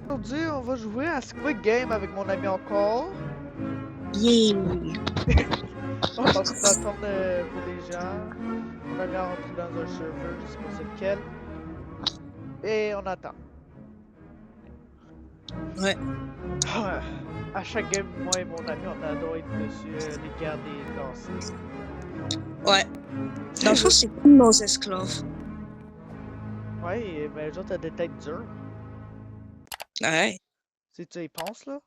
Aujourd'hui, on va jouer à Squid Game avec mon ami encore. Yeah! On est en train d'attendre pour des gens. Mon ami est rentré dans un serveur, je sais pas c'est lequel. Et on attend. Ouais. Ah, à chaque game, moi et mon ami, on adore être dessus, les garder lancés. Ouais. Dans le fond, c'est comme nos esclaves. Ouais, mais les autres, t'as des têtes dures. Ouais. Si tu y penses, là.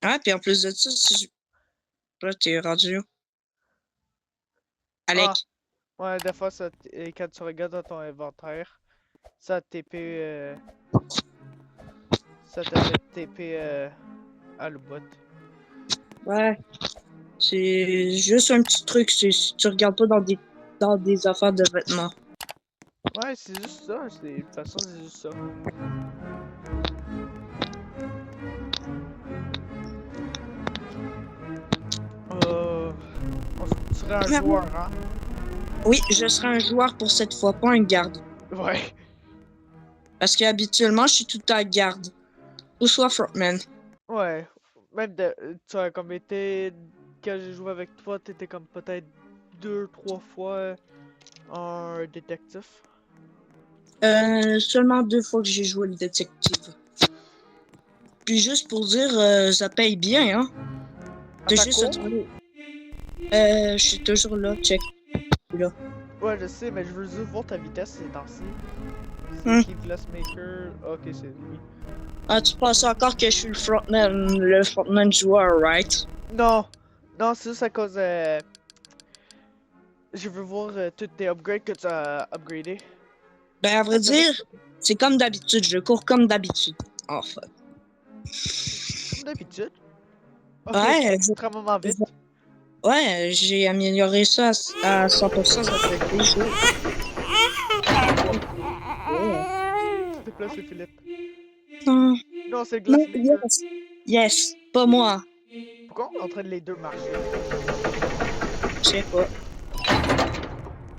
Ouais, puis en plus de ça, si je... Là, t'es rendu où? Ah, Alec. ouais, des fois, quand tu regardes dans ton inventaire, ça TP. Ça te fait TP à le bot. Ouais. C'est juste un petit truc, c'est si tu regardes pas dans des affaires de vêtements. Ouais, c'est juste ça. De toute façon, c'est juste ça. On serait un joueur, hein? Oui, je serai un joueur pour cette fois, pas un garde. Ouais. Parce qu'habituellement, je suis tout le temps garde. Ou soit frontman. Ouais. Même tu as comme été. Quand j'ai joué avec toi, t'étais comme peut-être 2, 3 fois un détective. Seulement 2 fois que j'ai joué le détective. Puis juste pour dire, ça paye bien, hein? À T'as ta juste à cour? trouver. Je suis toujours là, check. Là. Ouais, je sais, mais je veux juste voir ta vitesse ces temps-ci. C'est Hmm. qui Glassmaker? Ok, c'est lui. Ah, tu penses encore que je suis le frontman joueur, right? Non! Non, c'est juste à cause. Je veux voir toutes tes upgrades que tu as upgradées. Ben, à vrai dire, c'est comme d'habitude, je cours comme d'habitude. Oh, fuck. Comme d'habitude. Ok, Ouais, extrêmement vite. ouais, j'ai amélioré ça à 100%, ça fait 2 jours. Ouais. S'il te plaît, c'est Philippe. Non, Non, c'est non, Glassmaker. yes, pas moi. Pourquoi on est en train de les deux marcher? Je sais pas.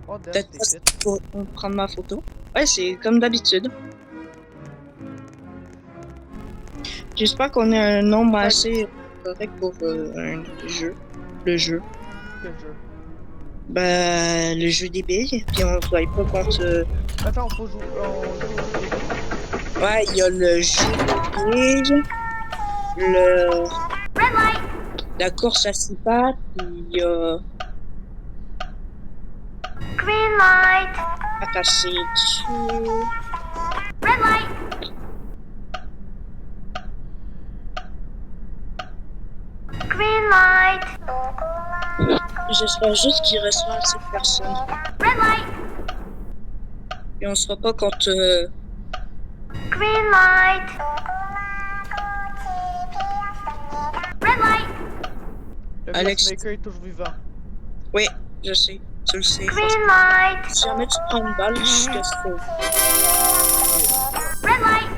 Oh, damn, Peut-être c'était pas vite. pour prendre ma photo. Ouais, c'est comme d'habitude. J'espère qu'on a un nombre Fait assez correct pour un jeu. Le jeu. quel jeu? Ben, le jeu des billes. Puis on se voit pas contre. Attends, on joue au jeu des billes? Ouais, il y a le jeu des billes, le... la course à 6 pattes, puis il y a. Green light. Attaché dessus. Red light. Green light. J'espère juste qu'il restera assez de personnes. Red light. Et on sera pas contre. Green light. Red light. Le Alex. Glassmaker est toujours vivant. Oui, je sais. Tu le sais. Green light. Si jamais tu prends une balle, je te sauve. Red light.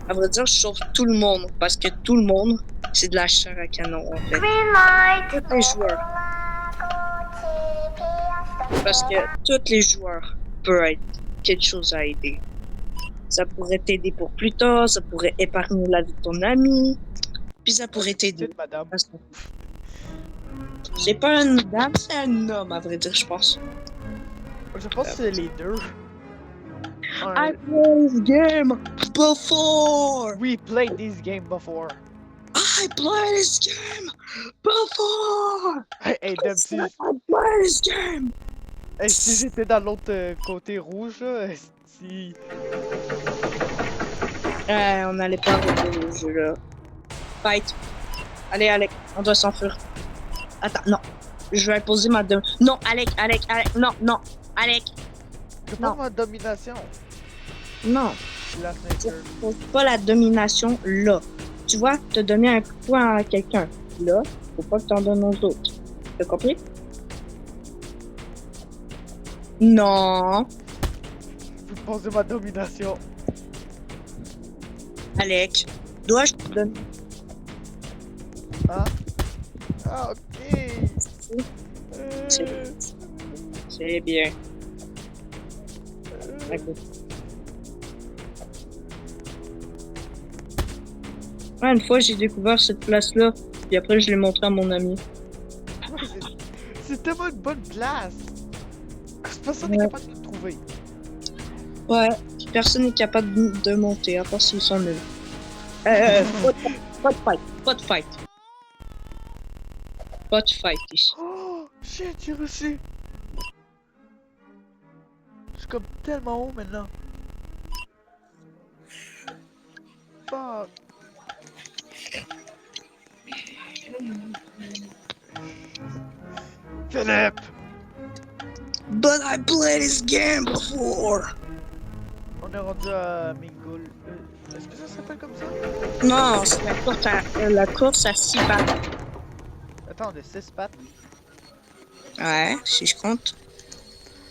À vrai dire, je sauve tout le monde. Parce que tout le monde, c'est de la chair à canon, en fait. Green light. Tous les joueurs. Parce que tous les joueurs peuvent être quelque chose à aider. Ça pourrait t'aider pour plus tard, ça pourrait épargner la vie de ton ami, puis ça pourrait t'aider. Petite madame. C'est pas une dame, c'est un homme, à vrai dire, je pense. Je pense que c'est les deux. I played this game before! We played this game before. I played this game before! Hey, Dempsey. I played this game! Hey, si j'étais dans l'autre côté rouge, là, si. On n'allait pas arrêter le jeu là. Fight. Allez, Alec, on doit s'enfuir. Attends, non. Je vais poser ma dom. Non, Alec, non, non, Alec. Je Non. pense ma domination. Non. Glassmaker. Faut pas la domination là. Tu vois, te donner un coup de poing à quelqu'un. Là, faut pas que t'en donnes aux autres. T'as compris? Non. Vous posez ma domination. Alec, dois-je te donner? Hein? Ah, ok. C'est bien. Ok. Ouais, une fois, j'ai découvert cette place-là. Puis après, je l'ai montré à mon ami. Ouais, c'est tellement une bonne place! Que personne n'est Ouais. capable de le trouver. Ouais, personne n'est capable de monter, à part s'ils sont nuls. Pas de fight, pas de fight. Pas de fight ici. Oh! Shit, j'ai reçu! Je suis comme tellement haut maintenant. Fuck! Philippe! But I played this game before. On est rendu à Mingoul. Est-ce que ça s'appelle comme ça? Non, c'est la course à 6 pattes. Attends, on est 6 pattes. Ouais, si je compte.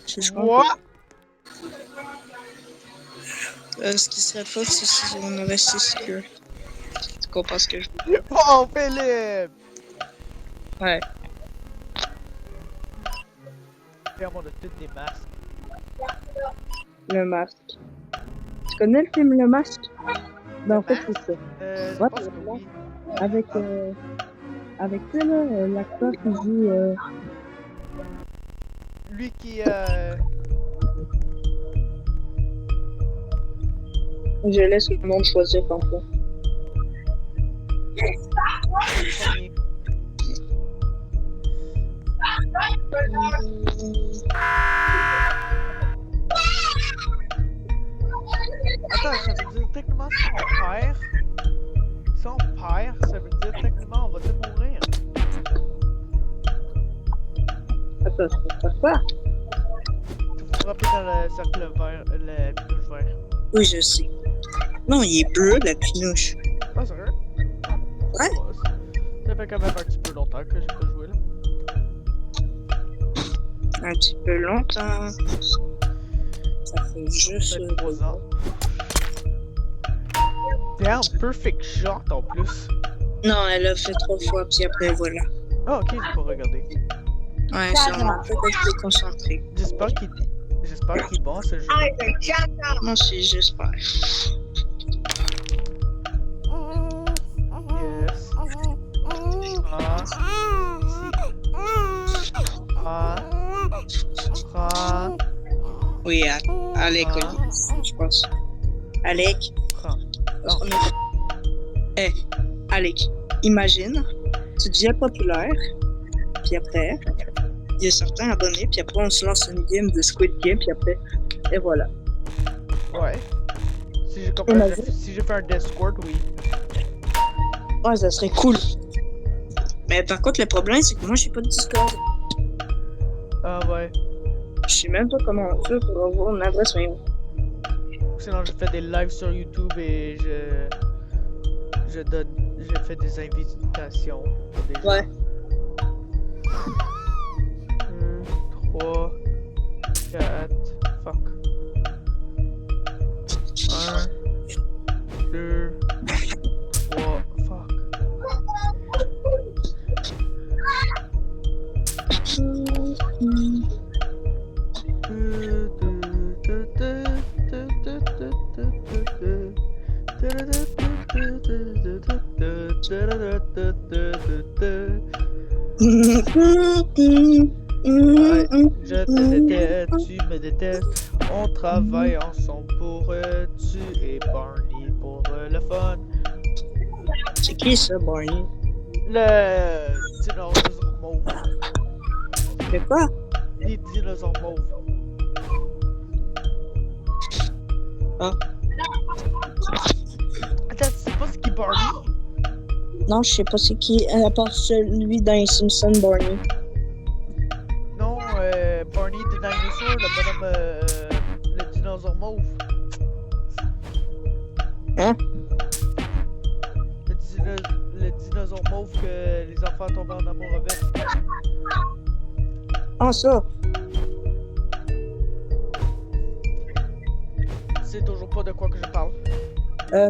Si je compte. Quoi? Ce qui serait faux, c'est si on avait 6 queues. Tu comprends ce que je veux dire? Oh, Philippe! Ouais. Clairement, on a toutes des masques. Le masque. Tu connais le film Le Masque? Ben, en fait, c'est ça. Je Ouais, pense que oui. Avec, avec ça, là, l'acteur qui joue. Lui qui, Je laisse le monde choisir parfois. premier. Attends, ça veut dire techniquement si on perd, ça veut dire techniquement on va tous mourir. Attends, c'est pas quoi? Tu vous frapper dans le cercle vert, le pinouche vert. Oui, je sais. Non, il est bleu, la pinouche. Ah, sérieux? Ouais. Ça fait quand même un petit peu longtemps que j'ai pas joué là. Un petit peu longtemps. Ça fait juste. Ça fait 3 ans. Damn, perfect shot en plus. Non, elle a fait 3 fois, puis après, voilà. Ah, ok, j'ai pas regardé. Ouais, ça m'a peut-être déconcentré. J'espère qu'il est bon ce jeu. Moi aussi, j'espère. Yes. Ah. Si. Ah. Oui, Alec, je pense. Alec. Non. Eh, Alec, imagine, tu deviens populaire, puis après, il y a certains abonnés, puis après, on se lance une game de Squid Game, puis après, et voilà. Ouais. Si j'ai fait un Discord, oui. Ouais, ça serait cool. Mais par contre, le problème, c'est que moi, j'ai pas de Discord. Ah ouais. Je sais même pas comment on fait pour avoir une adresse mail. Sinon, je fais des lives sur YouTube et je fais des invitations pour des gens. Ouais. 3, 4, fuck. 1, 2, 3, fuck. Je te déteste, tu me détestes. On travaille ensemble pour tu et Barney pour le fun. C'est qui ça, Barney? Le dinosaure mauve. C'est quoi? Les dinosaures mauves. Ah. Attends, tu sais pas ce qui est Barney? Non, je sais pas c'est qui, à part celui dans les Simpsons, Barney. Non, Barney the Dinosaur, le bonhomme, le dinosaure mauve. Hein? Le dinosaure mauve que les enfants tombent en amour avec. Ah, ça! Tu sais toujours pas de quoi que je parle.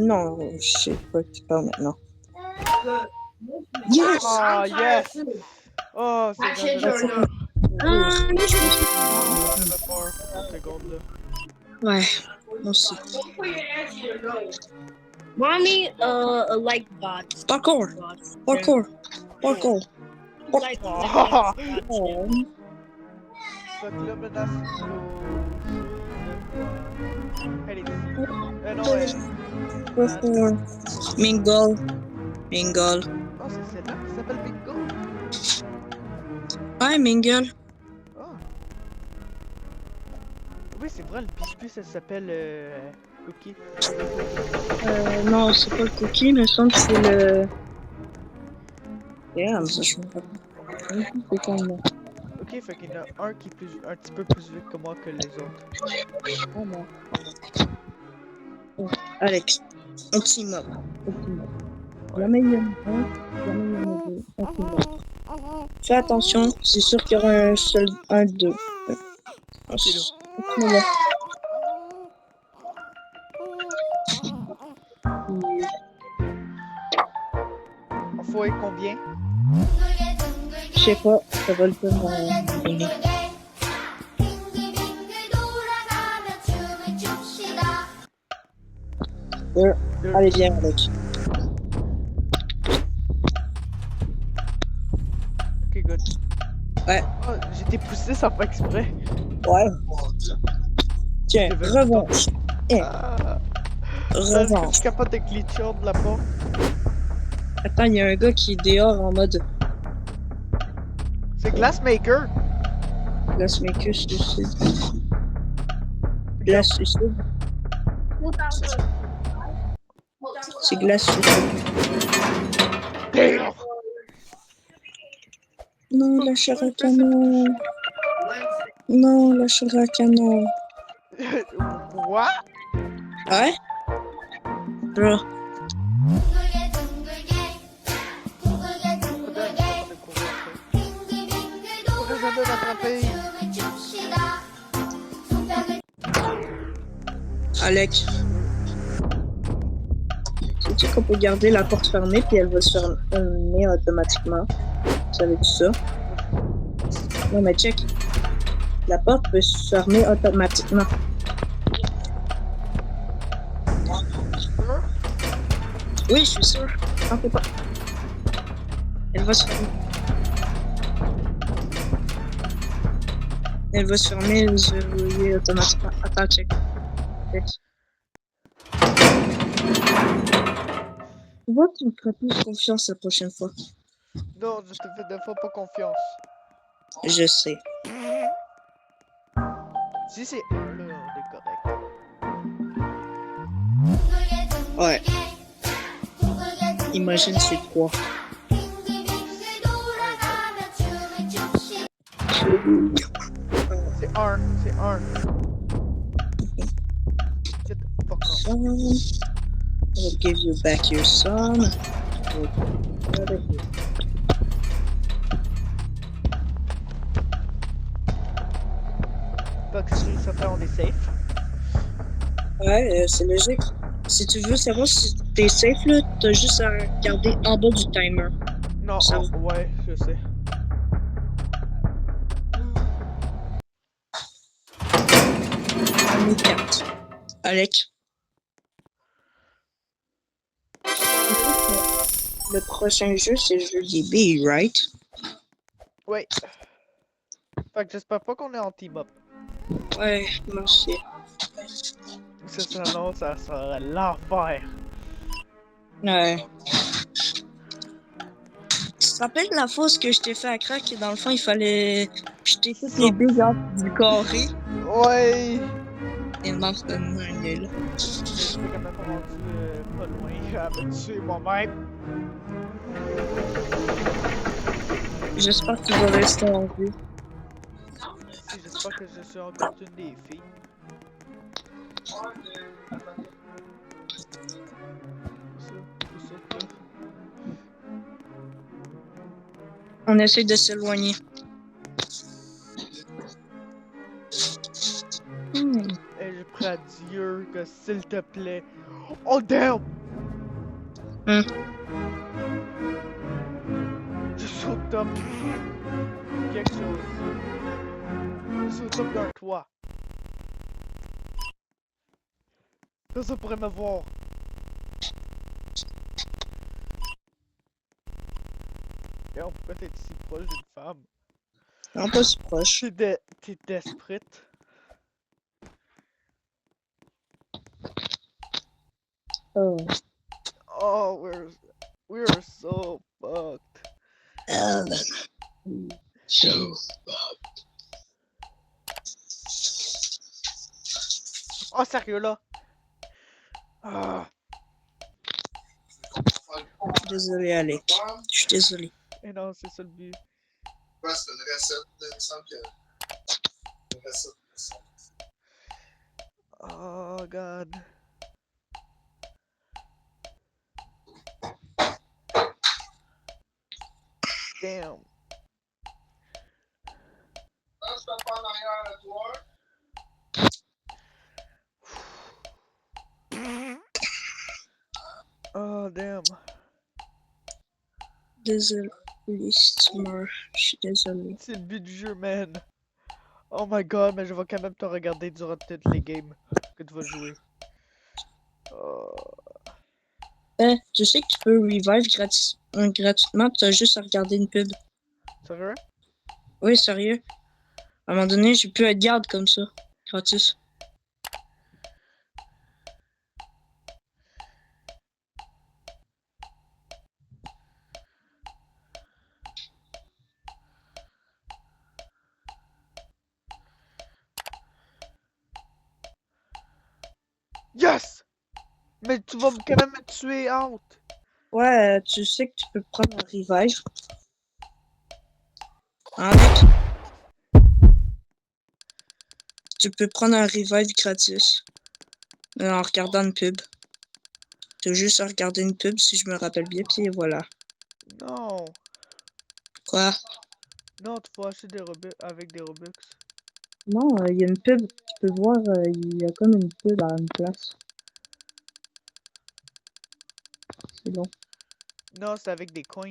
Non, je sais pas qui parle maintenant. Yes! Oh, yes! Oh, c'est bien. J'avais peur pour une seconde là. Ouais, moi aussi. Mommy, like bots. Parkour. Bots. Parkour. Parkour. Like, Oh. bots, yeah. Oh. Fait que là, maintenant, c'est au jeu de quoi? Elle est ici. Non, Parkour. Mingle. Mingle. oh, c'est celle-là qui s'appelle Bingo? Ouais, Mingle. Oh. Oui, c'est vrai, le biscuit, ça s'appelle Cookie. Non, c'est pas le cookie, mais je pense que c'est le. Damn, ça, je me rappelle. C'est comme moi. Ok, fait qu'il y en a un qui est un petit peu plus vite que moi que les autres. Oh non. Oh, Alex, on team up. On team up. Jamais il y en a un, jamais il y en a deux. On team up. Fais attention, c'est sûr qu'il y aura un deux. On team up. On faut être combien? Je sais pas, ça va le faire dans une minute. Deux. Allez, viens, Alex. Ok, good. Ouais. Oh, j'ai été poussé sans faire exprès. Ouais. Tiens, Je vais- revanche. Ah. Est-ce que je Revanche. suis capable de glitcher hors de la porte? Attends, il y a un gars qui est dehors en mode C'est Glassmaker! Glassmaker suicide. Glace suicide. C'est glace suicide. Damn! Non, la chair à canon. Non, la chair à canon. What? Ouais? Bro. Pourquoi jamais m'attraper? Alex. Sais-tu qu'on peut garder la porte fermée puis elle va se fermer automatiquement? Savais-tu ça? Non, mais check. La porte peut se fermer automatiquement. Oui, je suis sûr. T'en fais pas. Elle va se fermer. Elle va se fermer et se verrouiller automatiquement. Attends, check. Check. Tu vois, tu me feras plus confiance la prochaine fois. Non, je te fais deux fois pas confiance. Je sais. Si c'est un, là, on est correct. Ouais. Imagine c'est 3. C'est un, c'est un. Get the fuck up. Son. I will give you back your son. Fuck, si ça fait, on est safe. Ouais, c'est logique. Si tu veux savoir si t'es safe, là, t'as juste à regarder en bas du timer. Non, Ça oh, ouais, je sais. On est 4. Alex. Le prochain jeu, c'est jeudi B, right? Ouais. Fait que j'espère pas qu'on est en team-up. Ouais, moi aussi. Ça s'annonce, ça sera l'enfer. Ouais. Tu te rappelles la fausse que je t'ai fait à crack et dans le fond, il fallait jeter toutes les billes du carré? Ouais! Et non, c'était une idée, là. Je sais quand même rendu pas loin à me tuer moi-même. J'espère que tu vas rester en vie. Si, j'espère que je suis encore une des filles. On essaie de s'éloigner. Et je prie à Dieu que s'il te plaît. Oh damn! Je suis au top. Quelque chose. Je suis au top d'un toit. Personne pourrait me voir. Léon, pourquoi t'es si proche d'une femme? Non, pas si proche. T'es desperate. Oh. Oh, we're so fucked. So. Oh, sérieux là? Ah, Je suis désolé, Alec. Je suis désolé. et non, c'est ça le but. Oh, God. Damn. Oh, damn. Désolé si tu meurs. Je suis désolé. C'est le but du jeu, man. Oh my god, mais je vais quand même te regarder durant toutes les games que tu vas jouer. Oh. Je sais que tu peux revive gratuitement, tu as juste à regarder une pub. Sérieux? Oui, sérieux. À un moment donné, j'ai pu être garde comme ça. Gratis. Yes! Mais tu vas quand même me tuer out! Ouais, tu sais que tu peux prendre un revive. Hein, mec? Tu peux prendre un revive gratis. En regardant une pub. Tu as juste à regarder une pub si je me rappelle bien, puis voilà. Non! Quoi? Non, tu vas acheter des Robux avec des Robux. Non, il y a une pub. Tu peux voir, il y a comme une pub à une place. C'est bon. Non, c'est avec des coins.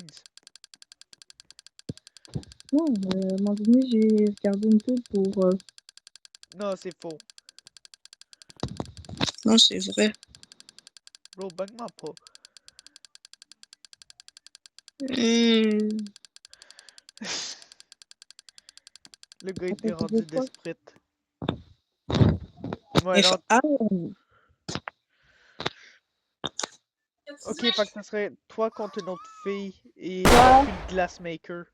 Non, à un moment donné, j'ai regardé une pub pour... Non, c'est faux. Non, c'est vrai. Bro, bug-moi pas. Le gars était Attends, rendu pourquoi? desperate. Ouais, non. Ah, Ok, fait que ça serait toi contre une autre fille et Quoi? puis le Glassmaker.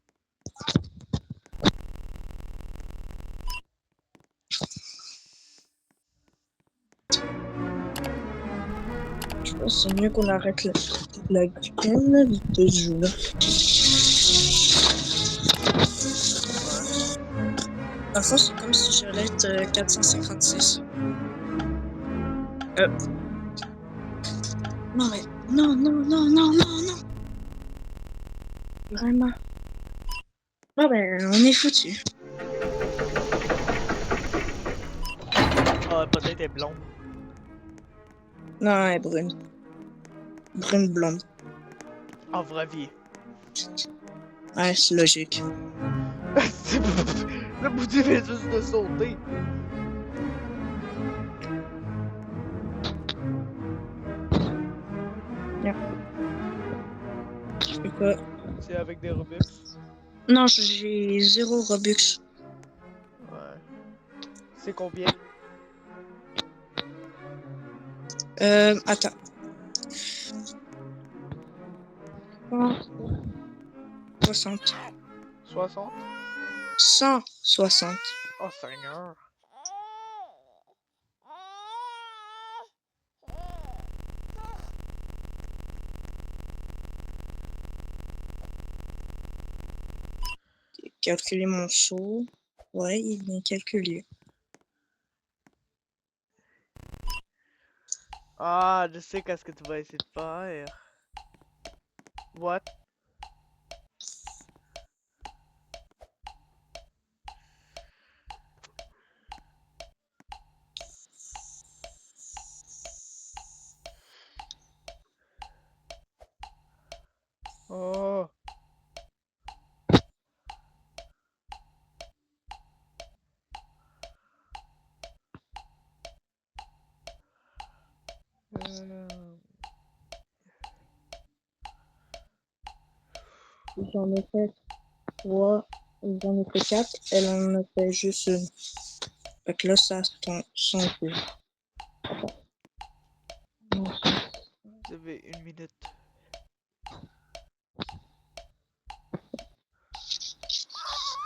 je pense que c'est mieux qu'on arrête la graine de ce jeu-là. Parfois, c'est comme si j'allais être 456. Non, mais... Non, non, non, non, non, non! Vraiment. Ah ben, on est foutu. Ah, peut-être elle est blonde. Non, elle est brune. Brune blonde. En vraie vie. Ouais, c'est logique. Le bouti vient juste de sauter. Je fais quoi? C'est avec des Robux. Non, j'ai 0 Robux. Ouais. C'est combien? Attends. 60. 60? 160. Oh, Seigneur. Calculer mon saut. Ouais, il est bien calculé. Ah, je sais qu'est-ce que tu vas essayer de faire. What? Oh. Euh... J'en ai fait 3, j'en ai fait 4, elle en a fait juste une. Fait que là, ça son peu. Vous avez 1 minute.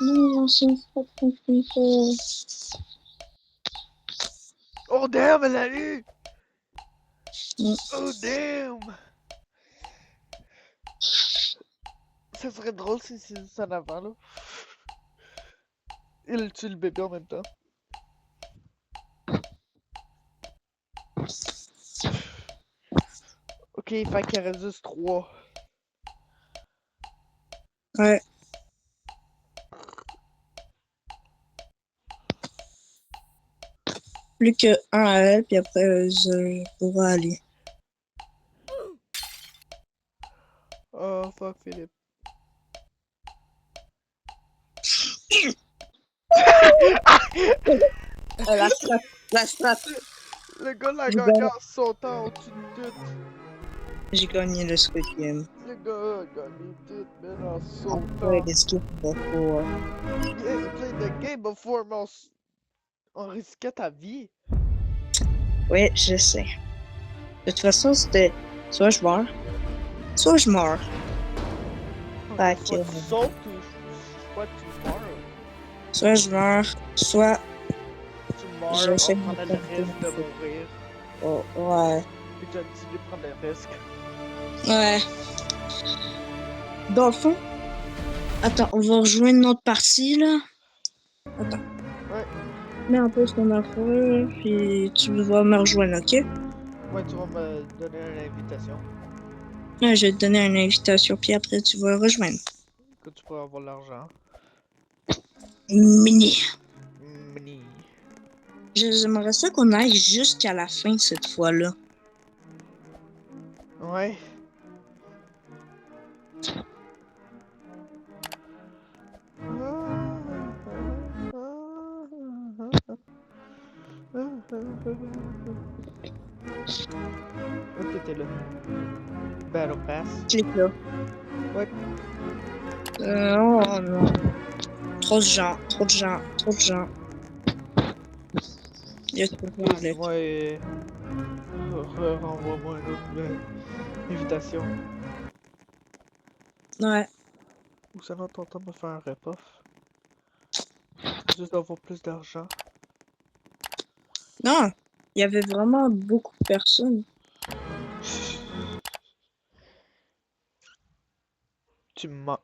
Non, c'est pas compliqué. Oh damn, elle a eu! Mm. Oh damn! Ça serait drôle si c'est ça en avant, là. Il tue le bébé en même temps. Ok, fait qu'il reste juste 3. Ouais. Plus que un à elle, puis après, je pourrai aller. Oh fuck, Philippe. La strat, la strat. Le gars l'a J'ai gagné gagné. en sautant au-dessus de tout. J'ai gagné le Squid Game. Le gars a gagné tout, mais en sautant. Ouais, les skins pour Il play the game before, mais on risquait ta vie. Ouais, je sais. De toute façon, c'était soit je meurs, soit je meurs. Fait Soit que, tu sautes ou soit tu meurs. soit je meurs, soit Tu meurs, j'essaie on de prendrait le risque de mourir. Oh, ouais. Et tu as décidé de prendre le risque. Ouais. Dans le fond, attends, on va rejoindre notre partie, là. Attends. Ouais. Mets un peu ton affaire, puis tu vas me rejoindre, ok? Ouais, tu vas me donner une invitation. Ouais, je vais te donner une invitation, puis après tu vas rejoindre. Que tu pourras avoir l'argent. Mini. Mini. J'aimerais ça qu'on aille jusqu'à la fin cette fois-là. Ouais. Ok, t'es là. Battle Pass. Clique là. Ouais. Oh non. Trop de gens, trop de gens, trop de gens. Il y a trop de gens, Please, Alex. moi, renvoie-moi une autre invitation. Ouais. Ou ça va t'entendre me faire un rip-off. Juste d'avoir plus d'argent. Non, il y avait vraiment beaucoup de personnes. Tu me mens.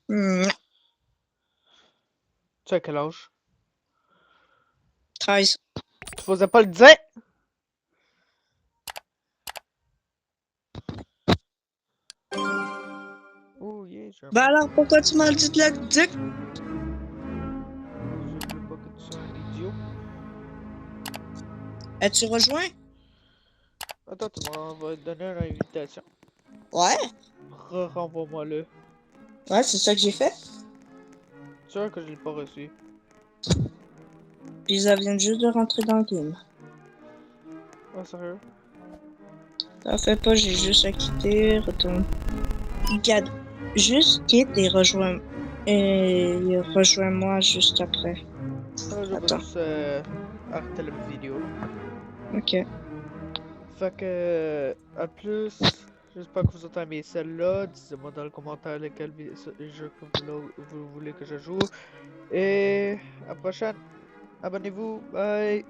Hmm, Tu as quel âge? 13. Tu faisais pas le dire? Oh yeah, j'ai un Bah bon. alors, pourquoi tu m'as dit de la dick? Je veux pas que tu sois un idiot. As-tu rejoint? Attends, tu m'as donné une invitation. Ouais. Renvoie-moi-le. Ouais, c'est ça que j'ai fait. Tu sûr que je l'ai pas reçu? Puis ça vient juste de rentrer dans le game. Ah, sérieux? Ça fait pas, j'ai juste à quitter, retourne. Regarde, juste quitte et rejoins. Et rejoins-moi juste après. Ah, je vais Attends. juste arrêter la vidéo. Ok. Fait que, à plus. J'espère que vous avez aimé celle-là. Dites-moi dans le commentaire lequel jeu que vous voulez que je joue. Et à la prochaine. Abonnez-vous. Bye.